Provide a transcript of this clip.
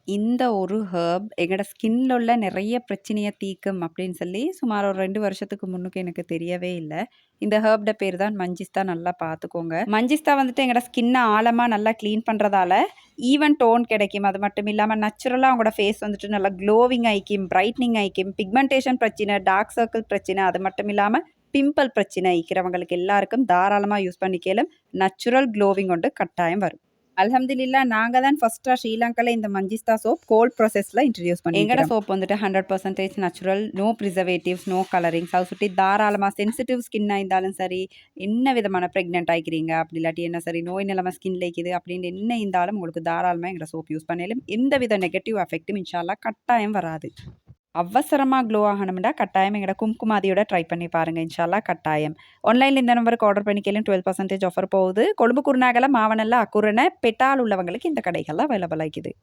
இந்த ஒரு ஹெர்ப் எங்கட ஸ்கின்ல உள்ள நெறைய பிரச்சனைய தீர்க்கும் அப்படின்னு சொல்லி சுமார் ஒரு 2 வருஷத்துக்கு முன்னுக்கு எனக்கு தெரியவே இல்ல. இந்த ஹெர்ப்ட பேரு தான் மஞ்சிஸ்தா நல்லா பார்த்துக்கோங்க. மஞ்சிஸ்தா வந்துட்டு எங்கட ஸ்கின்ன ஆழமா நல்லா கிளீன் பண்றதால, ஈவன் டோன் கிடைக்கும். அது மட்டும் இல்லாம நேச்சுரலா உங்களோட ஃபேஸ் வந்துட்டு நல்லா க்ளோவிங் ஆயிக்கும், பிரைட்னிங் ஆயிக்கும், பிக்மெண்டேஷன் பிரச்சனை, டார்க் சர்க்கிள் பிரச்சனை, அது மட்டும் இல்லாம பிம்பிள் பிரச்சனை இருக்கிறவங்களுக்கு எல்லாருக்கும் தாராளமா யூஸ் பண்ணிக்கலும். நேச்சுரல் க்ளோவிங் கொண்டு கட்டாயம் வரும். அல்ஹம்துலில்லா நாங்க தான் ஃபர்ஸ்ட்டா ஸ்ரீலங்கால இந்த மஞ்சிஸ்தா சோப் கோல்ட் ப்ராசஸ்ல இன்ட்ரோடியூஸ் பண்ணியிருக்கிறோம். எங்கட சோப் வந்துட்டு 100% natural, no preservatives, no colourings. அதை சுற்றி தாராளமா சென்சிட்டிவ் ஸ்கின்னா இருந்தாலும் சரி, என்ன விதமான பிரெக்னென்ட் ஆயிக்கிறீங்க, அப்படி இல்லாட்டி என்ன சரி நோய் நிலைமை ஸ்கின்ல இருக்குது அப்படின்னு என்ன இருந்தாலும் உங்களுக்கு தாராளமா எங்கட சோப் யூஸ் பண்ணலும் எந்தவித நெகட்டிவ் எஃபெக்ட்டும் இன்ஷா அல்லாஹ் கட்டாயம் வராது. அவசரமா க்ளோ ஆகணும்னா கட்டாயம் எங்கட கும்குமாதியோட ட்ரை பண்ணி பாருங்க. இன்ஷா அல்லாஹ் கட்டாயம். ஆன்லைன்ல இந்த நம்பருக்கு ஆர்டர் பண்ணிக்கலும் 12% ஆஃபர் போகுது. கொழும்பு குருநாகல, மாவனல்ல, அக்குரண, பெட்டால் உள்ளவங்களுக்கு இந்த கடைகள்ல அவைலபிள் ஆயிக்குது.